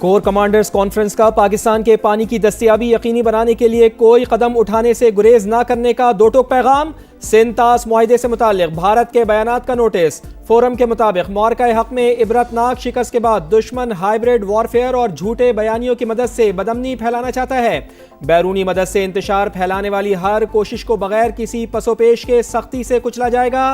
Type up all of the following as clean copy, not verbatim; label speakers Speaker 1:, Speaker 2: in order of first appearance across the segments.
Speaker 1: Core commanders conference का पाकिस्तान के पानी की दस्तयाबी यकीनी बनाने के लिए कोई कदम उठाने से गुरेज न करने का दो टोक पैगाम। सिंतास मुआहिदे से मुताल्लिक भारत के बयानात का नोटिस। फोरम के मुताबिक मौरका हक में इबरतनाक शिकस्त के बाद दुश्मन हाइब्रिड वॉरफेयर और झूठे बयानियों की मदद से बदअमनी फैलाना चाहता है। बैरूनी मदद से इंतशार फैलाने वाली हर कोशिश को बगैर किसी पसोपेश के सख्ती से कुचला जाएगा।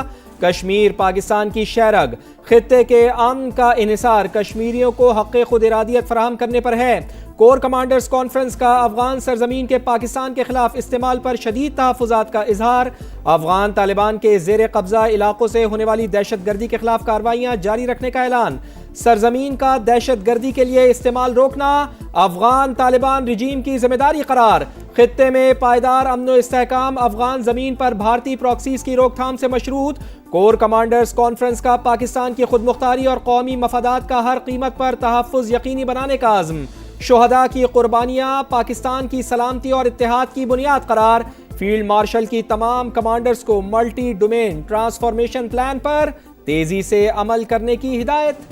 Speaker 1: कश्मीर पाकिस्तान की शहरग, खित्ते के अमन का इन्हिसार कश्मीरियों को हक़ खुद इरादियत फराहम करने पर है। कोर कमांडर्स कॉन्फ्रेंस का अफगान सरजमीन के पाकिस्तान के खिलाफ इस्तेमाल पर शदीद तहफ़्फ़ुज़ात का इजहार। अफगान तालिबान के ज़ेर कब्जा इलाकों से होने वाली दहशत गर्दी के खिलाफ कार्रवाइयाँ जारी रखने का ऐलान। सरजमीन का दहशत गर्दी के लिए इस्तेमाल रोकना अफगान तालिबान रिजीम की जिम्मेदारी करार। खित्ते में पायदार अमन व इस्तेहकाम अफगान जमीन पर भारतीय प्रॉक्सीज की रोकथाम से मशरूत। कोर कमांडर्स कॉन्फ्रेंस का पाकिस्तान की खुद मुख्तारी और कौमी मफादात का हर कीमत पर तहफ़्फ़ुज़ यकीनी बनाने का आज़म। शुहदा की कुर्बानियाँ पाकिस्तान की सलामती और इत्तेहाद की बुनियाद करार। फील्ड मार्शल की तमाम कमांडर्स को मल्टी डोमेन ट्रांसफॉर्मेशन प्लान पर तेजी से अमल करने की हिदायत।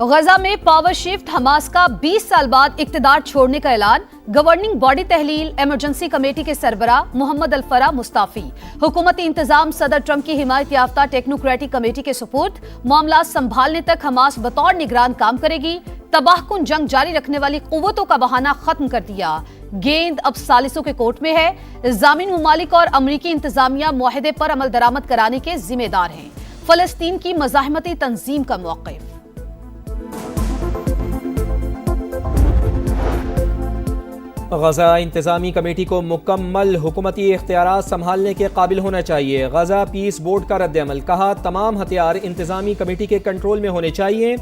Speaker 2: गजा में पावर शिफ्ट, हमास का 20 साल बाद इक्तिदार छोड़ने का ऐलान। गवर्निंग बॉडी तहलील, इमरजेंसी कमेटी के सरबरा मोहम्मद अल-फरा मुस्ताफी। हुकूमती इंतजाम सदर ट्रंप की हिमायत याफ्ता टेक्नोक्रेटिक कमेटी के सुपुर्द। मामला संभालने तक हमास बतौर निगरान काम करेगी। तबाहकुन जंग जारी रखने वाली कुव्वतों का बहाना खत्म कर दिया। गेंद अब सालिसों के कोर्ट में है। जामिन मुमालिक और अमरीकी इंतजामिया मुआहिदे पर अमल दरामद कराने के जिम्मेदार हैं। फलस्तीन की मज़ाहमती तंजीम का मौक़िफ़।
Speaker 1: गजा इंतजामी कमेटी को मुकम्मल हुकूमती इख्तियारात संभालने के काबिल होना चाहिए। गजा पीस बोर्ड का रद्द-ए-अमल, कहा तमाम हथियार इंतजामी कमेटी के कंट्रोल में होने चाहिए।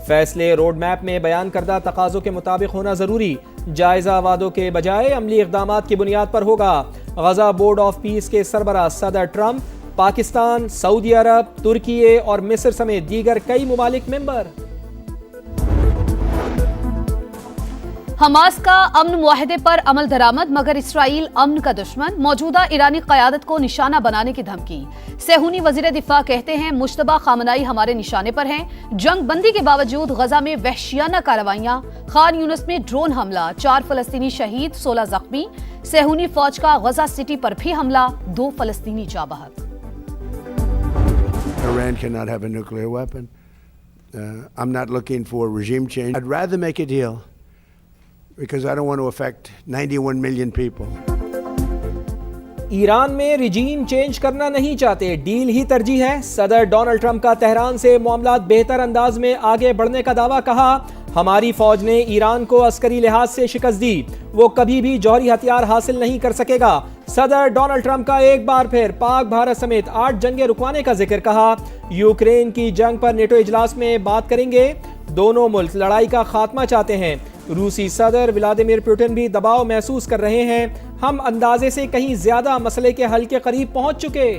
Speaker 1: फैसले रोड मैप में बयान करदा तकाज़ों के मुताबिक होना जरूरी। जायजा वादों के बजाय अमली इक़दामात की बुनियाद पर होगा। गजा बोर्ड ऑफ पीस के सरबराह सदर ट्रंप, पाकिस्तान, सऊदी अरब, तुर्की और मिस्र समेत दीगर कई मुमालिक मेंबर।
Speaker 2: हमास का अमन मुआहिदे पर अमल दरामद, मगर इसराइल अमन का दुश्मन। मौजूदा ईरानी क़यादत को निशाना बनाने की धमकी। सेहूनी वज़ीर दिफा कहते हैं मुश्तबा खामनाई हमारे निशाने पर हैं। जंग बंदी के बावजूद गजा में वहशियाना कार्रवाइयां। खान यूनिस में ड्रोन हमला, 4 फलस्तीनी शहीद, 16 जख्मी। सेहूनी फौज का गजा सिटी पर भी हमला, 2 फलस्तीनी जाँ बहक।
Speaker 3: Iran cannot have a nuclear weapon. I'm not looking for regime change. I'd rather make a deal because I don't want to affect 91 million people.
Speaker 1: Iran में रिजीम चेंज करना नहीं चाहते, डील ही तरजीह है। सदर डोनाल्ड ट्रंप का Tehran से मामलात बेहतर अंदाज में आगे बढ़ने का दावा। कहा हमारी फौज ने ईरान को अस्करी लिहाज से शिकस्त दी, वो कभी भी जौहरी हथियार हासिल नहीं कर सकेगा। सदर डोनाल्ड ट्रंप का एक बार फिर पाक भारत समेत 8 जंगें रुकवाने का जिक्र। कहा यूक्रेन की जंग पर नेटो इजलास में बात करेंगे। दोनों मुल्क लड़ाई का खात्मा चाहते हैं। रूसी सदर व्लादिमीर पुतिन भी दबाव महसूस कर रहे हैं। हम अंदाजे से कहीं ज्यादा मसले के हल के करीब पहुंच चुके।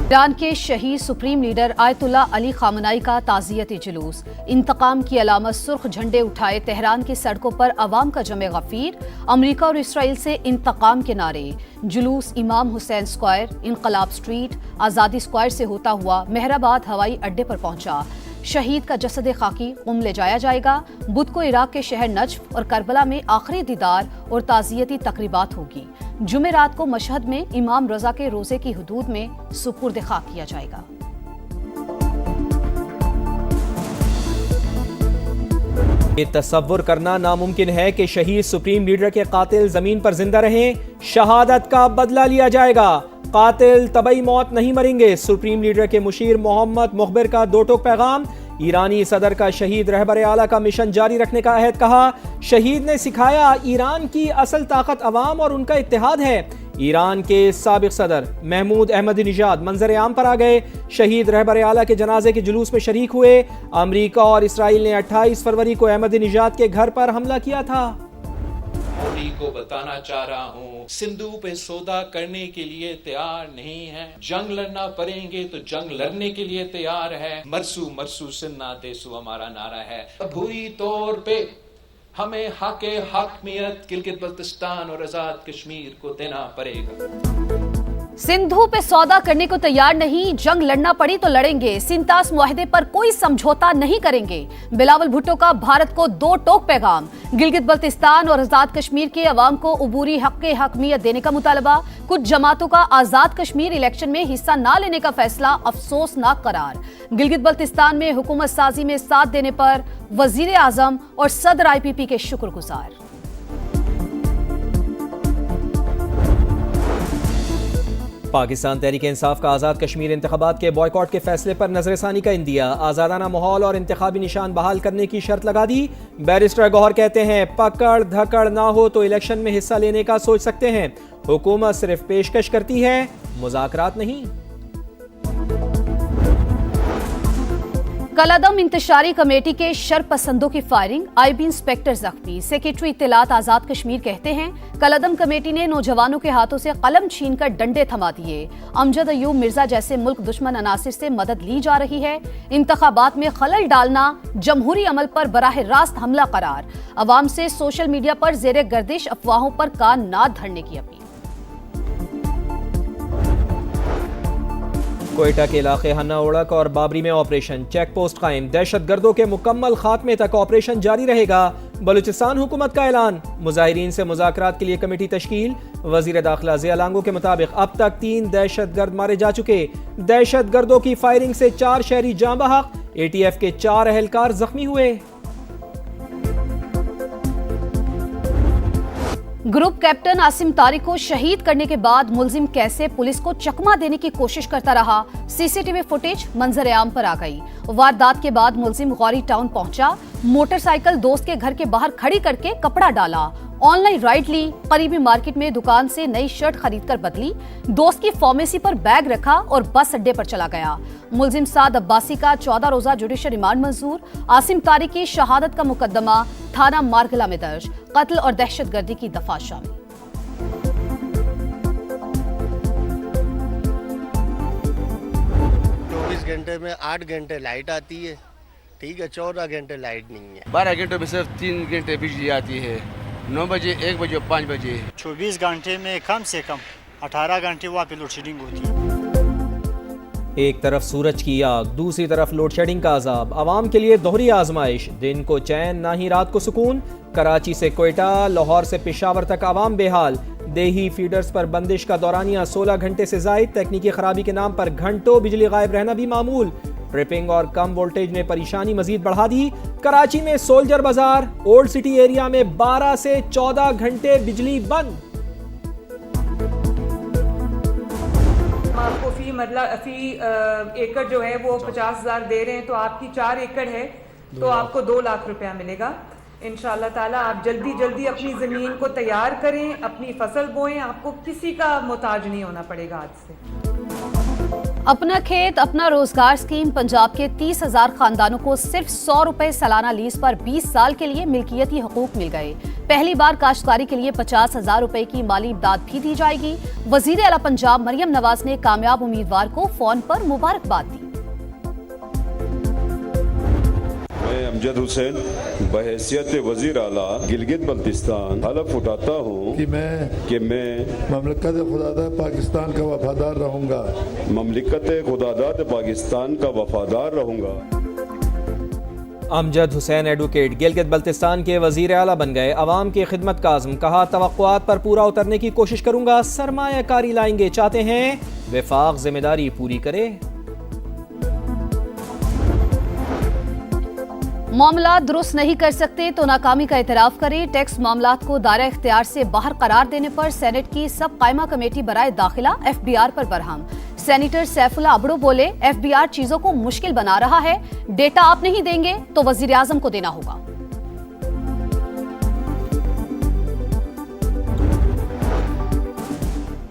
Speaker 2: ईरान के शहीद सुप्रीम लीडर आयतुल्ला अली खामनाई का ताज़ियती जुलूस। इंतकाम की अलामत सुर्ख झंडे उठाए तेहरान की सड़कों पर अवाम का जमे गफीर। अमेरिका और इसराइल से इंतकाम के नारे। जुलूस इमाम हुसैन स्क्वायर, इनकलाब स्ट्रीट, आज़ादी स्क्वायर से होता हुआ मेहराबाद हवाई अड्डे पर पहुंचा। शहीद का जसद खाकी कुम ले जाया जाएगा। बुध को इराक के शहर नजफ और करबला में आखिरी दीदार और ताज़ियती तकरीबात होगी। जुमेरात को मशहद में इमाम रजा के रोजे की हुदूद में सुपुर्द खाक किया जाएगा।
Speaker 1: ये तसव्वुर करना नामुमकिन है कि शहीद सुप्रीम लीडर के कातिल जमीन पर जिंदा रहें। शहादत का बदला लिया जाएगा। कातिल तबई मौत नहीं मरेंगे। सुप्रीम लीडर के मुशीर मोहम्मद मुखबिर का दो टोक पैगाम। ईरानी सदर का शहीद रहबर आला का मिशन जारी रखने का अहद। कहा शहीद ने सिखाया ईरान की असल ताकत अवाम और उनका इत्तेहाद है। ईरान के साबिक सदर महमूद अहमदीनेजाद मंजर आम पर आ गए। शहीद रहबर आला के जनाजे के जुलूस में शरीक हुए। अमरीका और इसराइल ने 28 फरवरी को अहमदीनेजाद के घर पर हमला किया था।
Speaker 4: मोदी को बताना चाह रहा हूँ, सिंधु पे सौदा करने के लिए तैयार नहीं है। जंग लड़ना पड़ेंगे तो जंग लड़ने के लिए तैयार है। मरसू मरसू सिन्ना देसू हमारा नारा है। भूरी तौर पे हमें हकमियत गिलगित बल्तिस्तान और आजाद कश्मीर को देना पड़ेगा।
Speaker 2: सिंधु पे सौदा करने को तैयार नहीं, जंग लड़ना पड़ी तो लड़ेंगे, सिंतास मुआहदे पर कोई समझौता नहीं करेंगे। बिलावल भुट्टो का भारत को दो टोक पैगाम। गिलगित बल्तिस्तान और आजाद कश्मीर के अवाम को उबूरी हकमियत देने का मुतालबा। कुछ जमातों का आजाद कश्मीर इलेक्शन में हिस्सा न लेने का फैसला अफसोसनाक करार। गिलगित बल्तिस्तान में हुकूमत साजी में साथ देने पर वजीर आजम और सदर IPP के शुक्रगुजार।
Speaker 1: पाकिस्तान तहरीक-ए-इंसाफ का आज़ाद कश्मीर इंतखाबात के बॉयकॉट के फैसले पर नजरसानी का इंदिया। आज़ादाना माहौल और इंतखाबी निशान बहाल करने की शर्त लगा दी। बैरिस्टर गौहर कहते हैं पकड़ धकड़ ना हो तो इलेक्शन में हिस्सा लेने का सोच सकते हैं। हुकूमत सिर्फ पेशकश करती है, मुज़ाकरात नहीं।
Speaker 2: कलादम इंतशारी कमेटी के शरपसंदों की फायरिंग, IB इंस्पेक्टर जख्मी। सेक्रेटरी इत्तलात आजाद कश्मीर कहते हैं कलादम कमेटी ने नौजवानों के हाथों से कलम छीनकर डंडे थमा दिए। अमजद अयूब मिर्जा जैसे मुल्क दुश्मन अनासिर से मदद ली जा रही है। इंतखाबात में खलल डालना जमहूरी अमल पर बराह रास्त हमला करार। अवाम से सोशल मीडिया पर जेर गर्दिश अफवाहों पर कान ना धरने की अपील।
Speaker 1: कोयटा के इलाके हन्ना ओड़क और बाबरी में ऑपरेशन, चेक पोस्ट कायम। दहशतगर्दों के मुकम्मल खात्मे तक ऑपरेशन जारी रहेगा। बलूचिस्तान हुकूमत का ऐलान, मुजाहिरीन से मुज़ाकरात के लिए कमेटी तश्कील। वजीर दाखिला ज़िया लांगो के मुताबिक अब तक 3 दहशतगर्द मारे जा चुके। दहशतगर्दों की फायरिंग से 4 शहरी जाँ बहक, ATF के 4 अहलकार जख्मी हुए।
Speaker 2: ग्रुप कैप्टन आसिम तारिक को शहीद करने के बाद मुलजिम कैसे पुलिस को चकमा देने की कोशिश करता रहा, CCTV फुटेज मंजर आम पर आ गई। वारदात के बाद मुलजिम गौरी टाउन पहुंचा, मोटरसाइकिल दोस्त के घर के बाहर खड़ी करके कपड़ा डाला, ऑनलाइन राइड ली, करीबी मार्केट में दुकान से नई शर्ट खरीदकर बदली, दोस्त की फार्मेसी पर बैग रखा और बस अड्डे पर चला गया। मुलजिम साद अब्बासी का 14 रोजा जुडिशल रिमांड मंजूर। आसिम तारिक की शहादत का मुकदमा थाना मारगला में दर्ज। कत्ल और दहशतगर्दी की दफा शामिल।
Speaker 5: 24 घंटे में 8 घंटे लाइट आती है, ठीक है, 14 घंटे लाइट नहीं है।
Speaker 6: 12 घंटों में सिर्फ 3 घंटे बिजली आती है, 9 बजे, 1 बजे, 5 बजे।
Speaker 7: 24 घंटे में कम से कम 18 घंटे वहाँ पे लोड शेडिंग होती है।
Speaker 1: एक तरफ सूरज की आग, दूसरी तरफ लोड शेडिंग का अजाब। आवाम के लिए दोहरी आजमाइश, दिन को चैन ना ही रात को सुकून। कराची से कोयटा, लाहौर से पेशावर तक आवाम बेहाल। देही फीडर्स पर बंदिश का दौरानिया 16 घंटे से जायद। तकनीकी खराबी के नाम पर घंटों बिजली गायब रहना भी मामूल। ट्रिपिंग और कम वोल्टेज ने परेशानी मजीद बढ़ा दी। कराची में सोल्जर बाजार, ओल्ड सिटी एरिया में 12 से 14 घंटे बिजली बंद।
Speaker 8: आपको फी एकड़ जो है वो 50,000 दे रहे हैं, तो आपकी 4 एकड़ है तो आपको 2 लाख रुपया मिलेगा। इंशाल्लाह ताला आप जल्दी अपनी ज़मीन को तैयार करें, अपनी फसल बोएं, आपको किसी का मोहताज नहीं होना पड़ेगा आज से।
Speaker 2: अपना खेत अपना रोजगार स्कीम पंजाब के 30,000 खानदानों को सिर्फ 100 रुपए सालाना लीज पर 20 साल के लिए मिल्कियती हकूक मिल गए। पहली बार काश्तकारी के लिए 50,000 रुपए की माली इमदाद भी दी जाएगी। वजीर आला पंजाब मरियम नवाज ने कामयाब उम्मीदवार को फोन पर मुबारकबाद दी।
Speaker 9: मैं अमजद हुसैन बहैसियत वजीर आला गिलगित बल्तिस्तान हलफ उठाता हूँ कि मैं
Speaker 10: ममलिकत खुदादाद पाकिस्तान का वफादार रहूँगा।
Speaker 9: ममलिकत खुदादाद पाकिस्तान का वफादार रहूँगा।
Speaker 1: अमजद हुसैन एडवोकेट गिलगित बल्तिस्तान के वजीर आला बन गए। अवाम की खिदमत का आज़म, कहा तवक्कुआत पर पूरा उतरने की कोशिश करूंगा। सरमायाकारी लाएंगे, चाहते हैं वफाक जिम्मेदारी पूरी करे।
Speaker 2: मामला दुरुस्त नहीं कर सकते तो नाकामी का एतराफ़ करें। टैक्स मामलात को दायरा इख्तियार से बाहर करार देने पर सेनेट की सब कायमा कमेटी बराए दाखिला FBR पर बरहम। सेनेटर सैफुल्ला अबड़ो बोले, FBR चीजों को मुश्किल बना रहा है, डेटा आप नहीं देंगे तो वजीर आजम को देना होगा।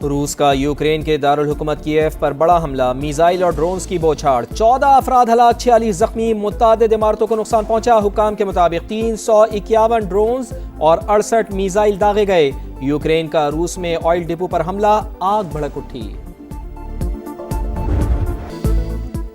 Speaker 1: रूस का यूक्रेन के दारुल हुकूमत कीव पर बड़ा हमला, मिसाइल और ड्रोन्स की बौछार। 14 अफराद हलाक, 46 जख्मी। मुतादिद इमारतों को नुकसान पहुंचा। हुकाम के मुताबिक 351 ड्रोन्स और 68 मिसाइल दागे गए। यूक्रेन का रूस में ऑयल डिपो पर हमला, आग भड़क उठी।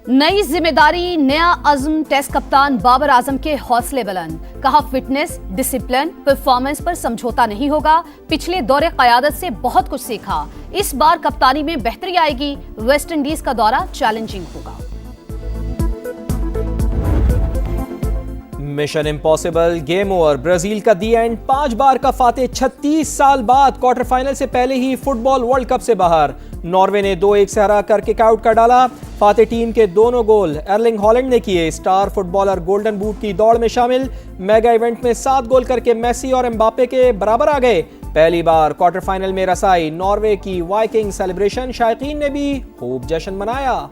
Speaker 2: नई जिम्मेदारी, नया अज़्म, टेस्ट कप्तान बाबर आजम के हौसले बुलंद। कहा फिटनेस, डिसिप्लिन, परफॉर्मेंस पर समझौता नहीं होगा। पिछले दौरे क़यादत से बहुत कुछ सीखा। इस बार कप्तानी में बेहतरी आएगी। वेस्ट इंडीज का दौरा चैलेंजिंग होगा।
Speaker 1: Mission impossible, game over, Brazil का दी एंड। 5 बार का फातेह 36 साल बाद क्वार्टर फाइनल से पहले ही फुटबॉल वर्ल्ड कप से बाहर। नॉर्वे ने 2-1 से हरा कर किक आउट कर डाला। फातेह टीम के दोनों गोल एर्लिंग हॉलैंड ने किए। स्टार फुटबॉलर गोल्डन बूट की दौड़ में शामिल। मेगा इवेंट में 7 गोल करके मेसी और एम्बापे के बराबर आ गए। पहली बार क्वार्टर फाइनल में रसाई नॉर्वे की वाइकिंग सेलिब्रेशन। शायकीन ने भी खूब जश्न मनाया।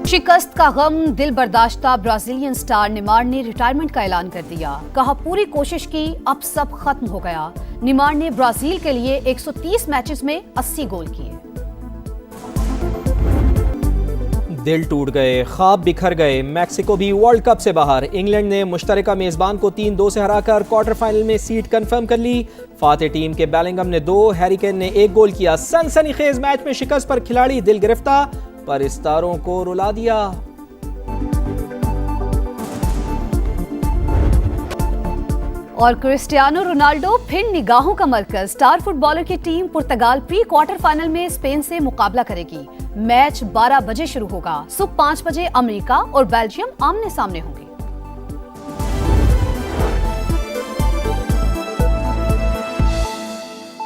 Speaker 2: शिकस्त का गम दिल बर्दाश्ता ब्राजीलियन स्टार नेमार ने रिटायरमेंट का ऐलान कर दिया। कहा पूरी कोशिश की, अब सब खत्म हो गया। नेमार ने ब्राजील के लिए 130 मैचेस में 80 गोल किए।
Speaker 1: दिल टूट गए, ख्वाब बिखर गए। मैक्सिको भी वर्ल्ड कप से बाहर। इंग्लैंड ने मुश्तरका मेजबान को 3-2 से हराकर क्वार्टर फाइनल में सीट कंफर्म कर ली। फातेह टीम के बेलिंगम ने 2, हैरी केन ने 1 गोल किया। सनसनीखेज मैच में शिकस्त पर खिलाड़ी दिल गिरफ्तार, पर सितारों को रुला दिया।
Speaker 2: और क्रिस्टियानो रोनाल्डो फिर निगाहों का मरकज। स्टार फुटबॉलर की टीम पुर्तगाल प्री क्वार्टर फाइनल में स्पेन से मुकाबला करेगी। मैच 12 बजे शुरू होगा। सुबह 5 बजे अमेरिका और बेल्जियम आमने सामने होंगे।